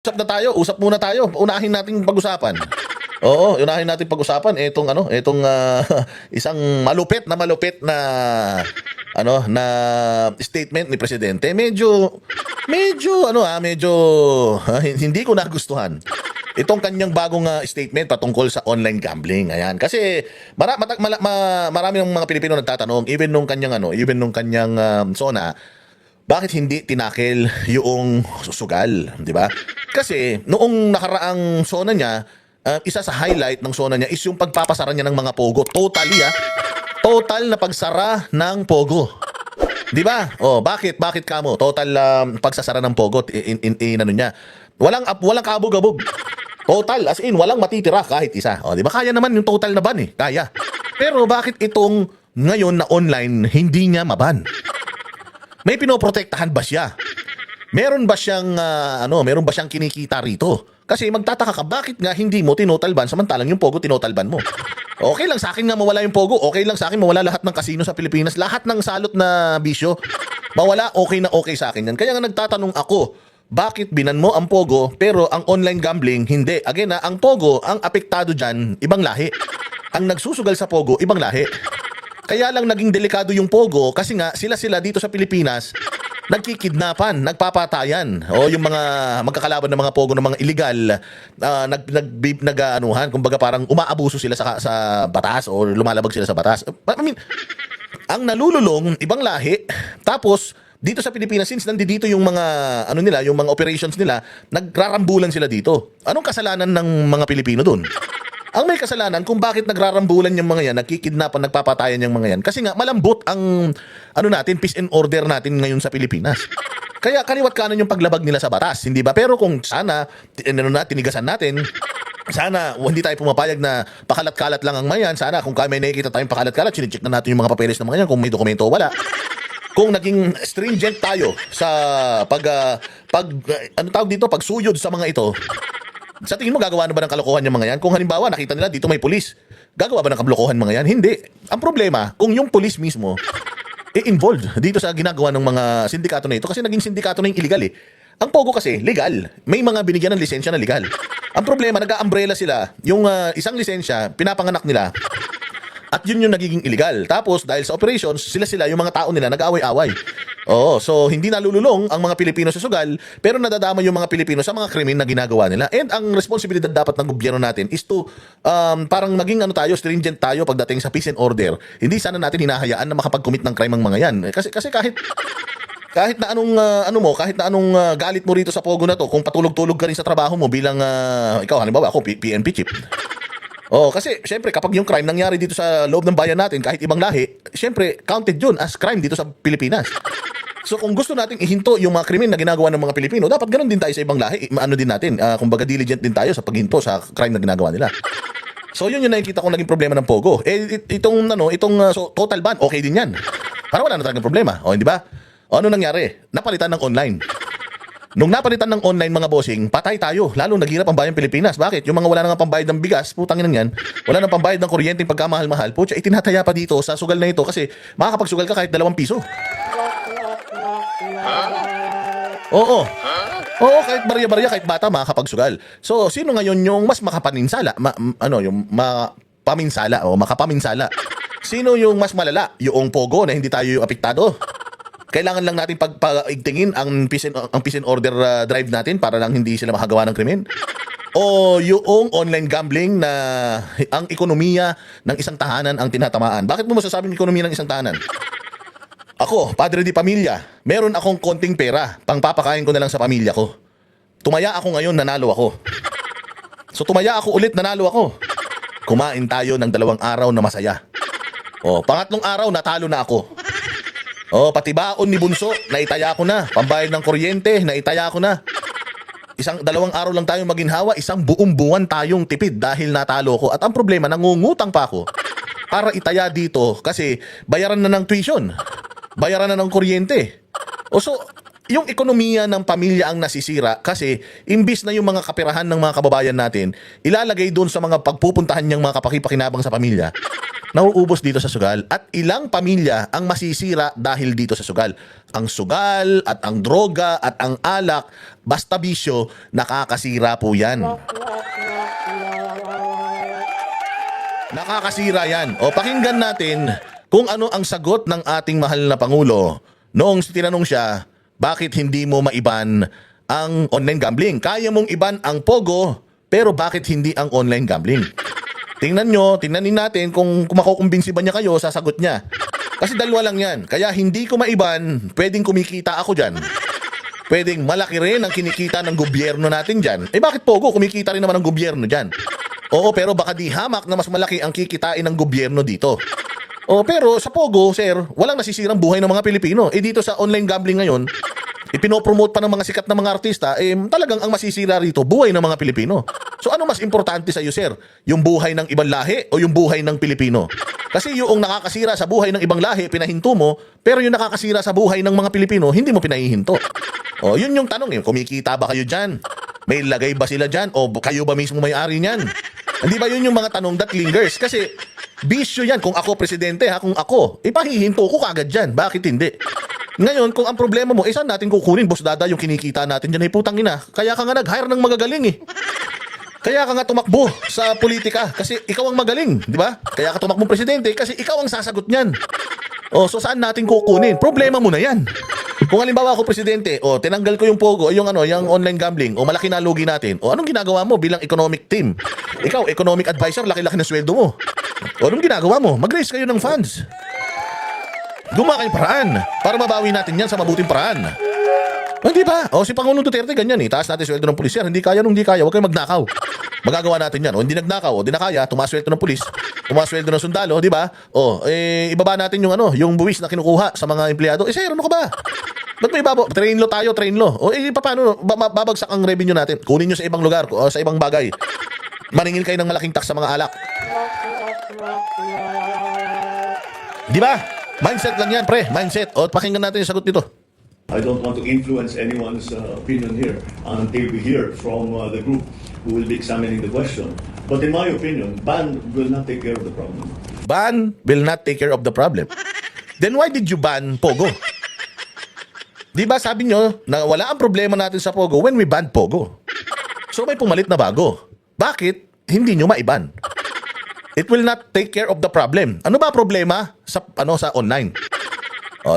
Usap muna tayo. Unahin nating pag-usapan. Oo, unahin natin pag-usapan itong isang malupit na na statement ni presidente. Hindi ko nagustuhan. Itong kanyang bagong statement patungkol sa online gambling. Ayan. Kasi marami ng mga Pilipino nagtatanong even nung kanyang SONA, bakit hindi tinakil yung sugal, di ba? Kasi noong nakaraang SONA niya, isa sa highlight ng SONA niya is yung pagpapasara niya ng mga pogo. Total na pagsara ng pogo. Di ba? Oh, bakit kamo? Total pagsasara ng pogo niya. Walang kabog-abog. Total, as in, walang matitira kahit isa. O, di ba? Kaya naman yung total na ban eh. Kaya. Pero bakit itong ngayon na online, hindi niya maban? May pinoprotektahan ba siya? Meron ba siyang kinikita rito? Kasi magtataka ka, bakit nga hindi mo tinotal ban samantalang yung pogo tinotal ban mo? Okay lang sa akin nga mawala yung pogo. Okay lang sa akin mawala lahat ng kasino sa Pilipinas. Lahat ng salot na bisyo. Mawala, okay na okay sa akin yan. Kaya nga nagtatanong ako, bakit binan mo ang pogo pero ang online gambling hindi? Again ang pogo, ang apektado dyan, ibang lahi. Ang nagsusugal sa pogo, ibang lahi. Kaya lang naging delikado yung pogo kasi nga sila dito sa Pilipinas nagkikidnapan, nagpapatayan. O yung mga magkakalaban ng mga pogo ng mga illegal kumbaga parang umaabuso sila sa batas o lumalabag sila sa batas. I mean, ang nalululong ibang lahi, tapos dito sa Pilipinas, since nandito yung mga yung mga operations nila, nagrarambulan sila dito. Anong kasalanan ng mga Pilipino doon? Ang may kasalanan kung bakit nagrarambulan yung mga yan, nagkikidnapan, nagpapatayan yung mga yan. Kasi nga malambot ang peace and order natin ngayon sa Pilipinas. Kaya kaniwat kanan yung paglabag nila sa batas, hindi ba? Pero kung sana tinigasan natin, sana hindi tayo pumapayag na pakalat-kalat lang ang mayan. Sana kung may nakikita tayong pakalat-kalat, sinicheck na natin yung mga papeles ng mga yan, kung may dokumento o wala. Kung naging stringent tayo sa pagsuyod sa mga ito, sa tingin mo gagawa na ba ng kalokohan yung mga yan? Kung halimbawa nakita nila dito may pulis, gagawa ba ng kablokohan mga yan? Hindi. Ang problema, kung yung pulis mismo involved dito sa ginagawa ng mga sindikato na ito, kasi naging sindikato na yung illegal eh. Ang pogo kasi legal. May mga binigyan ng lisensya na legal. Ang problema, nag-a-umbrella sila. Yung isang lisensya, pinapanganak nila. At yun yung nagiging illegal. Tapos dahil sa operations, sila yung mga tao nila nag-away-away. Oo, so hindi nalululong ang mga Pilipino sa sugal, pero nadadama yung mga Pilipino sa mga krimen na ginagawa nila. And ang responsibilidad dapat ng gobyerno natin is to parang maging stringent tayo pagdating sa peace and order. Hindi sana natin hinahayaan na makapag-commit ng crime ang mga yan. Kasi kahit na anong galit mo rito sa pogo na to, kung patulog-tulog ka rin sa trabaho mo bilang ikaw halimbawa ako PNP chief. Oh, kasi syempre kapag yung crime nangyari dito sa loob ng bayan natin kahit ibang lahi, syempre counted yun as crime dito sa Pilipinas. So kung gusto nating ihinto yung mga krimen na ginagawa ng mga Pilipino, dapat ganoon din tayo sa ibang lahi. Din natin, kumbaga diligent din tayo sa paghinto sa crime na ginagawa nila. So yun yung nakikita kong naging problema ng pogo. So total ban, okay din yan. Parang wala na talagang problema. O hindi ba? O ano nangyari? Napalitan ng online. Nung napalitan ng online mga bossing, patay tayo. Lalo naghirap ang bayang Pilipinas. Bakit? Yung mga wala nang pambayad ng bigas, putangin yan. Wala nang pambayad ng kuryente pagkamahal-mahal. Putya, itinataya pa dito sa sugal na ito kasi makakapagsugal ka kahit 2 piso. Oo. Oo, kahit barya-barya, kahit bata makakapagsugal. So, sino ngayon yung mas makapaninsala? Makapaminsala. Sino yung mas malala? Yung pogo na hindi tayo apektado? Kailangan lang natin pagpaigtingin ang peace and order drive natin para lang hindi sila makagawa ng krimen. O yung online gambling na ang ekonomiya ng isang tahanan ang tinatamaan. Bakit mo masasabing ekonomiya ng isang tahanan? Ako, padre di pamilya, meron akong konting pera, pangpapakain ko na lang sa pamilya ko. Tumaya ako ngayon, nanalo ako. So tumaya ako ulit, nanalo ako. Kumain tayo ng 2 araw na masaya. O, pangatlong araw, natalo na ako. Oh, pati baon ni Bunso, naitaya ko na. Pambayad ng kuryente, naitaya ko na. 2 araw lang tayong maginhawa, 1 buong buwan tayong tipid dahil natalo ko. At ang problema, nangungutang pa ako para itaya dito kasi bayaran na ng tuition, bayaran na ng kuryente. O so, yung ekonomiya ng pamilya ang nasisira kasi imbis na yung mga kapirahan ng mga kababayan natin ilalagay doon sa mga pagpupuntahan niyang mga kapakipakinabang sa pamilya, nauubos dito sa sugal. At ilang pamilya ang masisira dahil dito sa sugal. Ang sugal at ang droga at ang alak, basta bisyo, nakakasira po yan. Nakakasira yan. O pakinggan natin kung ano ang sagot ng ating mahal na Pangulo noong tinanong siya, bakit hindi mo maiban ang online gambling? Kaya mong iban ang Pogo, pero bakit hindi ang online gambling? Tingnan natin kung makukumbinsi ba niya kayo sa sagot niya. Kasi dalawa lang yan. Kaya hindi ko maiban, pwedeng kumikita ako dyan. Pwedeng malaki rin ang kinikita ng gobyerno natin dyan. Eh bakit Pogo? Kumikita rin naman ang gobyerno dyan. Oo, pero baka di hamak na mas malaki ang kikitain ng gobyerno dito. Oh, pero sa Pogo, sir, walang nasisirang buhay ng mga Pilipino. Eh dito sa online gambling ngayon, ipinopromote pa ng mga sikat na mga artista, talagang ang masisira rito, buhay ng mga Pilipino. So ano mas importante sa iyo, sir? Yung buhay ng ibang lahi o yung buhay ng Pilipino? Kasi yung nakakasira sa buhay ng ibang lahi, pinahinto mo, pero yung nakakasira sa buhay ng mga Pilipino, hindi mo pinahihinto. Oh, yun yung tanong, kumikita ba kayo dyan? May lagay ba sila dyan? O kayo ba mismo may-ari niyan? Hindi ba yun yung mga tanong that lingers? Kasi bisyo yan. Kung ako presidente, kung ako, ipahihinto ko kagad dyan. Bakit hindi? Ngayon, kung ang problema mo, saan natin kukunin, Boss Dada, yung kinikita natin dyan, putang ina. Kaya ka nga nag-hire ng magagaling Kaya ka nga tumakbo sa politika kasi ikaw ang magaling, di ba? Kaya ka tumakbong presidente kasi ikaw ang sasagot niyan. O, so saan natin kukunin? Problema mo na yan. Kung halimbawa ako presidente, tinanggal ko yung Pogo, yung online gambling, malaki na lugi natin. Anong ginagawa mo bilang economic team? Ikaw, economic advisor, laki-laki na sweldo mo. Anong ginagawa mo? Mag-raise kayo ng funds. Gumawa kayong paraan para mabawi natin yan sa mabuting paraan. Hindi ba? Si Pangulong Duterte ganyan Taas natin sweldo ng pulis. Hindi kaya nung hindi kaya, huwag kayong magnakaw. Magagawa natin yan. Hindi nagnakaw, di na kaya, tumaas sweldo ng pulis, tumaas sweldo ng sundalo, di ba? Ibaba natin yung buwis na kinukuha sa mga empleyado. Sir, ano ka ba? Ba't may ibaba? Train law tayo, train law. Paano? Babagsak ang revenue natin. Kunin nyo sa ibang lugar, sa ibang bagay. Maningil kayo ng malaking tax sa mga alak. Di ba? Mindset lang yan, pre. Mindset. Pakinggan natin yung sagot nito. I don't want to influence anyone's opinion here until we hear from the group who will be examining the question. But in my opinion, ban will not take care of the problem. Ban will not take care of the problem. Then why did you ban Pogo? Di ba sabi nyo na wala ang problema natin sa Pogo when we banned Pogo? So may pumalit na bago. Bakit hindi nyo maiban? It will not take care of the problem. Ano ba problema sa online?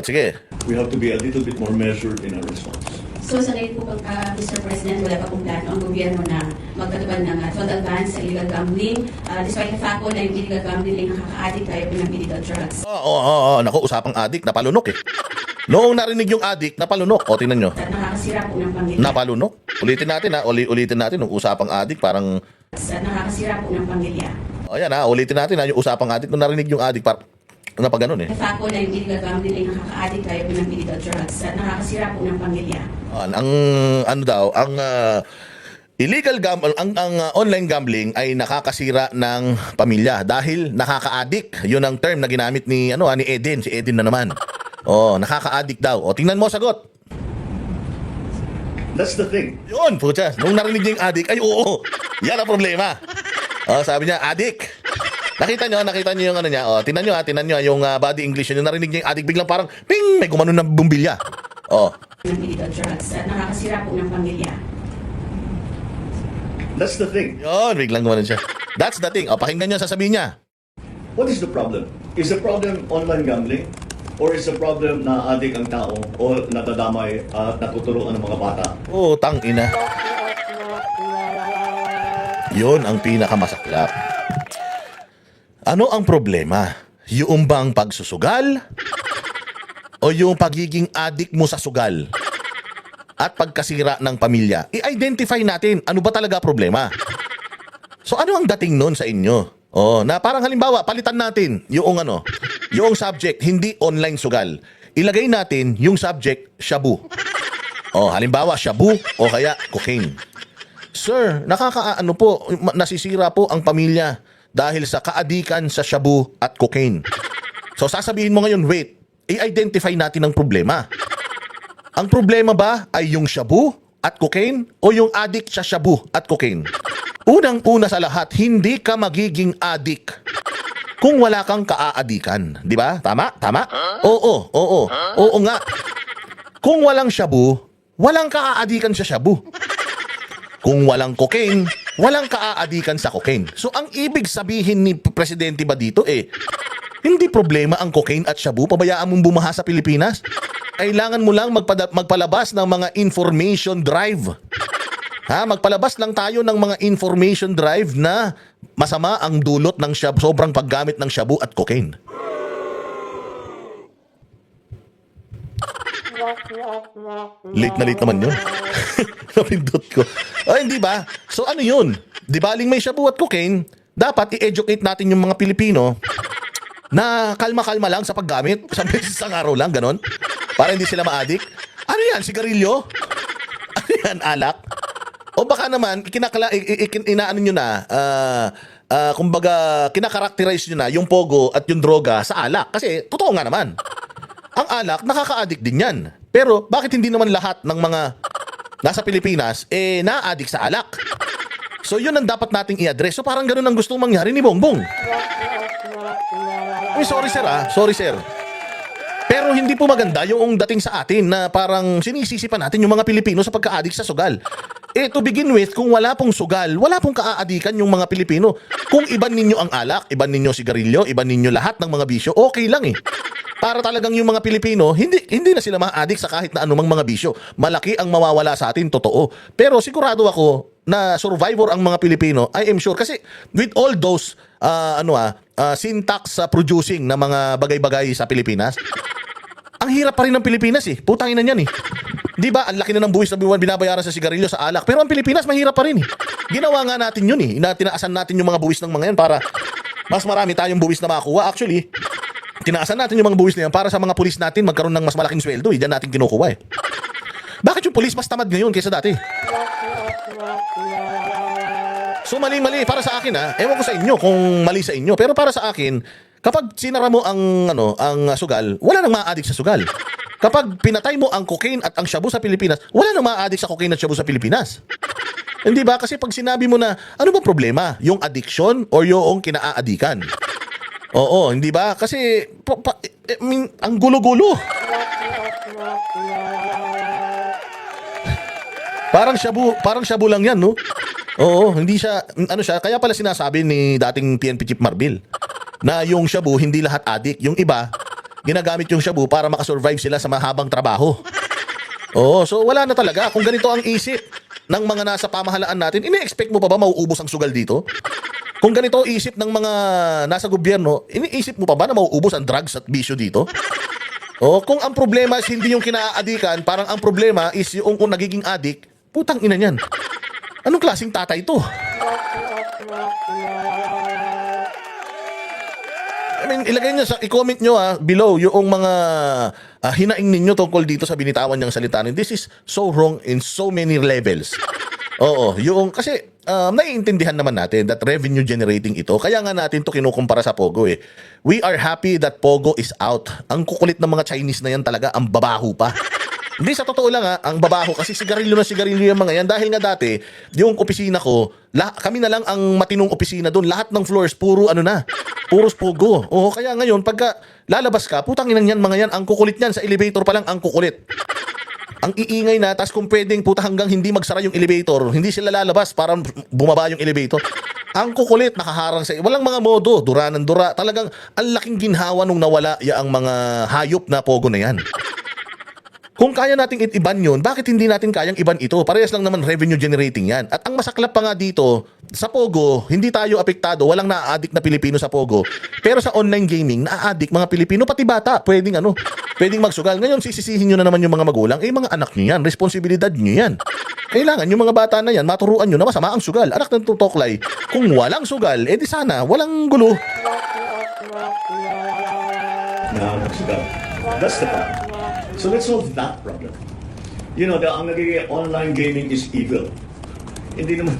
Sige. We have to be a little bit more measured in our response. So sa ngayon po, Mr. President, wala pa pong plano ang gobyerno na magpatupad ng total ban sa illegal gambling. Despite the fact po na yung illegal gambling ay nakaka-addict tayo po ng illegal drugs. Naku, usapang addict, napalunok Noong narinig yung addict, napalunok. Tingnan nyo. At nakakasira po ng pamilya. Napalunok. Ulitin natin ulitin natin yung usapang addict, parang... At nakakasira po ng pamilya. Ayan ulitin natin yung usapang addict. Nung narinig yung addict, parang napaganon The fact po na yung illegal gambling ay nakaka-addict tayo po ng illegal drugs. At nakakasira po ng pamilya. Illegal gambling, ang online gambling ay nakakasira ng pamilya dahil nakaka-addict. Yun ang term na ginamit ni Eden, si Eden na naman. Nakaka-addict daw. Tingnan mo sagot. That's the thing. Yun, pucha. Nung narinig niya yung addict, ay oo, yan ang problema. Sabi niya, addict. Nakita niyo yung niya. Tingnan niyo yung body English. Yung narinig niya yung addict, biglang parang, ping, may gumanon na bumbilya. Ng illegal drugs. At nakakasira po ng pamilya. That's the thing. Yun, biglang gumanon siya. That's the thing. Pakinggan niyo sasabihin niya. What is the problem? Is the problem online gambling? Or is the problem na adik ang tao o natadamay at natuturuan ng mga bata? Tang ina. Yun ang pinakamasaklap. Ano ang problema? Yung bang pagsusugal? O yung pagiging addict mo sa sugal? At pagkasira ng pamilya? I-identify natin ano ba talaga problema. So ano ang dating nun sa inyo? Na parang halimbawa, palitan natin yung subject, hindi online sugal. Ilagay natin yung subject, shabu. Halimbawa, shabu o kaya cocaine. Sir, nasisira po ang pamilya dahil sa kaadikan sa shabu at cocaine. So sasabihin mo ngayon, wait, i-identify natin ang problema. Ang problema ba ay yung shabu at cocaine o yung addict sa shabu at cocaine? Unang-una sa lahat, hindi ka magiging addict kung wala kang kaaadikan. Di ba? Tama? Tama? Oo nga. Kung walang shabu, walang kaaadikan sa shabu. Kung walang cocaine, walang kaaadikan sa cocaine. So ang ibig sabihin ni Presidente ba dito hindi problema ang cocaine at shabu, pabayaan mong bumaha sa Pilipinas. Kailangan mo lang magpalabas ng mga information drive. Magpalabas lang tayo ng mga information drive na masama ang dulot ng sobrang paggamit ng shabu at cocaine. Late na late naman yun. Napindot ko. Hindi ba? So ano yun? Di baling may shabu at cocaine, dapat i-educate natin yung mga Pilipino na kalma-kalma lang sa paggamit. Isang beses sa araw lang, ganon. Para hindi sila ma-addict. Ano yan? Sigarilyo? Ano yan? Alak? O baka naman, inaano nyo na, kumbaga, kinakarakterize nyo na yung pogo at yung droga sa alak. Kasi, totoo nga naman. Ang alak, nakaka-addict din yan. Pero, bakit hindi naman lahat ng mga nasa Pilipinas, na-addict sa alak? So, yun ang dapat nating i-address. So, parang ganun ang gustong mangyari ni Bongbong. Sorry sir Sorry sir. Pero hindi po maganda yung dating sa atin na parang sinisisi pa natin yung mga Pilipino sa pagka-addict sa sugal. To begin with, kung wala pong sugal, wala pong kaaadikan yung mga Pilipino. Kung iban ninyo ang alak, iban ninyo sigarilyo, iban ninyo lahat ng mga bisyo, okay lang Para talagang yung mga Pilipino, hindi na sila ma-addict sa kahit na anumang mga bisyo. Malaki ang mawawala sa atin, totoo. Pero sigurado ako na survivor ang mga Pilipino, I am sure. Kasi with all those syntax producing na mga bagay-bagay sa Pilipinas, ang hirap pa rin ng Pilipinas Putangin na yan Di ba? Ang laki na ng buwis na binabayaran sa sigarilyo, sa alak. Pero ang Pilipinas, mahirap pa rin Ginawa nga natin yun Tinaasan natin yung mga buwis ng mga yan para mas marami tayong buwis na makuha. Actually, tinaasan natin yung mga buwis na yan para sa mga pulis natin magkaroon ng mas malaking sweldo. Diyan natin kinukuha Bakit yung pulis mas tamad ngayon kaysa dati? So mali-mali para sa akin Ewan ko sa inyo kung mali sa inyo, pero para sa akin, kapag sinara mo ang sugal, wala nang ma-addict sa sugal. Kapag pinatay mo ang cocaine at ang shabu sa Pilipinas, wala nang ma-addict sa cocaine at shabu sa Pilipinas. Hindi ba? Kasi pag sinabi mo na, ano ba problema? Yung addiction or yung kinaaadikan? Oo, hindi ba? Kasi ang gulo-gulo. Parang shabu lang yan, no? Oo, hindi siya, kaya pala sinasabi ni dating PNP Chief Marbil na yung shabu, hindi lahat addict. Yung iba, ginagamit yung shabu para makasurvive sila sa mahabang trabaho. Oo, so wala na talaga. Kung ganito ang isip ng mga nasa pamahalaan natin, ini-expect mo pa ba mauubos ang sugal dito? Kung ganito ang isip ng mga nasa gobyerno, iniisip mo pa ba na mauubos ang drugs at bisyo dito? O kung ang problema is hindi yung kinaaadikan, parang ang problema is yung kung nagiging addict, putang ina niyan. Anong klaseng tatay ito? Ilagay nyo i-comment nyo below yung mga hinaing ninyo tungkol dito sa binitawan niyang salita. This is so wrong in so many levels. Oo, kasi naiintindihan naman natin that revenue generating ito. Kaya nga natin to kinukumpara sa Pogo We are happy that Pogo is out. Ang kukulit ng mga Chinese na yan talaga, ang babaho pa. Hindi, sa totoo lang ang babaho kasi sigarilyo yung mga yan. Dahil nga dati, yung opisina ko, kami na lang ang matinong opisina doon. Lahat ng floors, puros Pogo. Oo, kaya ngayon, pagka lalabas ka, putang inan yan, mga yan, ang kukulit yan. Sa elevator pa lang, ang kukulit. Ang iingay na, tas kung pwedeng hanggang hindi magsara yung elevator, hindi sila lalabas para bumaba yung elevator. Ang kukulit, nakaharang sa walang mga modo, dura. Talagang ang laking ginhawa nung nawala ang mga hayop na Pogo na yan. Kung kaya nating iban yun, bakit hindi natin kayang iban ito? Parehas lang naman revenue generating yan. At ang masaklap pa nga dito, sa Pogo, hindi tayo apektado. Walang na-addict na Pilipino sa Pogo. Pero sa online gaming, na-addict mga Pilipino, pati bata. Pwedeng magsugal. Ngayon, sisisihin nyo na naman yung mga magulang. Mga anak nyo yan. Responsibilidad nyo yan. Kailangan yung mga bata na yan, maturuan nyo na masama ang sugal. Anak ng tutoklay. Kung walang sugal, di sana, walang gulo. That's the problem. So let's solve that problem. Ang nagiging online gaming is evil. Hindi naman,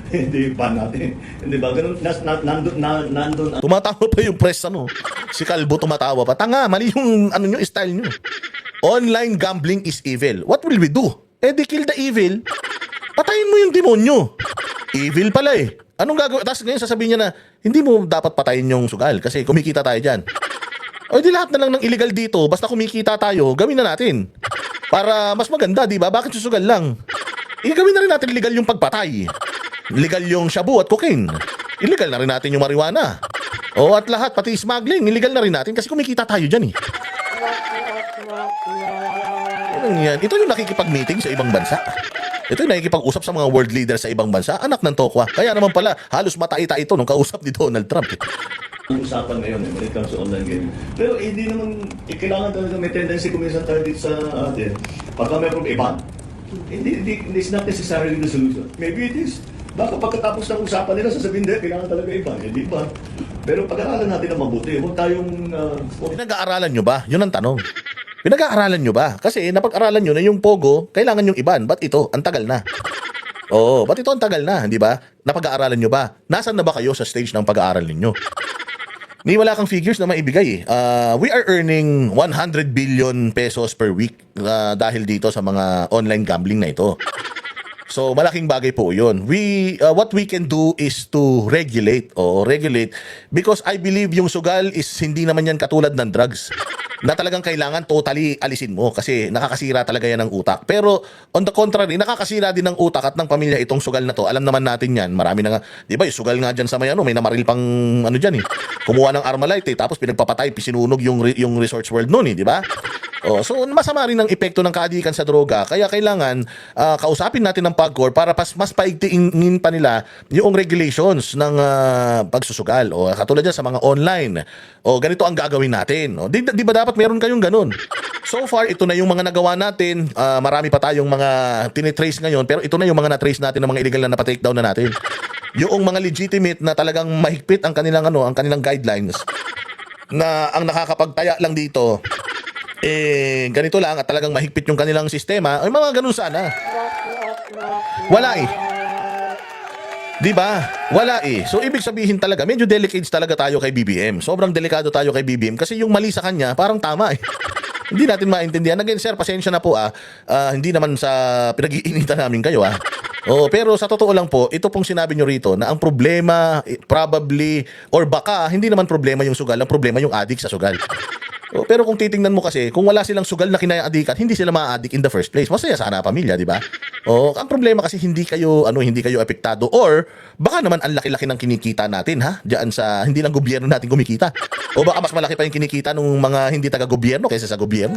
hindi ban natin. Hindi ba? Ganun, nandun. Tumatawa pa yung press, Si Calvo tumatawa pa. Tanga, mali yung, style nyo. online gambling is evil. What will we do? Eh di kill the evil. Patayin mo yung demonyo. Evil pala eh. Anong gagawin? Tapos ngayon sasabihin niya na, hindi mo dapat patayin yung sugal kasi kumikita tayo dyan. O di lahat na lang ng illegal dito, basta kumikita tayo, gawin na natin. Para mas maganda, di ba? Bakit susugal lang? Gawin na rin natin legal yung pagpatay. Legal yung shabu at cocaine. Illegal na rin natin yung marijuana. O at lahat, pati smuggling, illegal na rin natin kasi kumikita tayo dyan eh. Yan. Ito yung nakikipag-meeting sa ibang bansa. Ito yung nakikipag-usap sa mga world leaders sa ibang bansa. Anak ng tokwa. Kaya naman pala, halos mataita ito nung kausap ni Donald Trump. Ang usapan ngayon when it comes to online gaming. Pero hindi naman, kailangan talaga may tendency kuminsan tayo dito sa atin. Pagka may problema, it's not necessarily the solution. Maybe it is. Baka pagkatapos ng usapan nila, sasabihin din, kailangan talaga iba. Hindi ba? Pero pag-aralan natin ang mabuti. Huwag tayong... Pinag-aaralan nyo ba? Yun ang tanong. Pinag-aaralan nyo ba? Kasi napag-aralan nyo na yung Pogo, kailangan yung iban. Ba't ito? Ang tagal na. Oo, ba't ito ang tagal na? Di ba? Napag-aaralan nyo ba? Nasaan na ba kayo sa stage ng pag-aaral ninyo? Ni wala kang figures na maibigay eh. We are earning 100 billion pesos per week dahil dito sa mga online gambling na ito. So malaking bagay po 'yun. What we can do is to regulate because I believe yung sugal is hindi naman yan katulad ng drugs na talagang kailangan totally alisin mo kasi nakakasira talaga yan ng utak. Pero on the contrary, nakakasira din ng utak at ng pamilya itong sugal na to. Alam naman natin yan. Marami na nga, di ba, yung sugal nga dyan sa may namaril pang ano dyan eh. Kumuha ng Armalite tapos pinagpapatay, pisinunog yung Resorts World noon eh, di ba? Oh, so masama rin ang epekto ng kaadikan sa droga. Kaya kailangan kausapin natin ng PAGCOR para mas paigtingin pa nila yung regulations ng pagsusugal. O katulad dyan sa mga online. O ganito ang gagawin natin. O, di ba dapat meron kayong ganun? So far, ito na yung mga nagawa natin. Marami pa tayong mga tinitrace ngayon. Pero ito na yung mga natrace natin ng mga illegal na napatake down na natin. Yung mga legitimate na talagang mahigpit ang kanilang guidelines na ang nakakapagtaya lang dito ganito lang at talagang mahigpit yung kanilang sistema, ay mga ganun sana. Wala eh. Di ba? Wala eh. So ibig sabihin talaga, medyo delicate talaga tayo kay BBM. Sobrang delikado tayo kay BBM kasi yung mali sa kanya parang tama eh. Hindi natin maintindihan. Again, sir, pasensya na po hindi naman sa pinag-iinitan namin kayo pero sa totoo lang po, ito pong sinabi nyo rito na ang problema probably or baka hindi naman problema yung sugal, ang problema yung addict sa sugal. Pero kung titingnan mo kasi, kung wala silang sugal na kinaya-adikan, hindi sila ma-addict in the first place. Masaya sana pamilya, di ba? Ang problema kasi hindi kayo apektado or baka naman ang laki-laki ng kinikita natin diyan sa hindi lang gobyerno natin kumikita. O baka mas malaki pa yung kinikita ng mga hindi taga-gobyerno kaysa sa gobyerno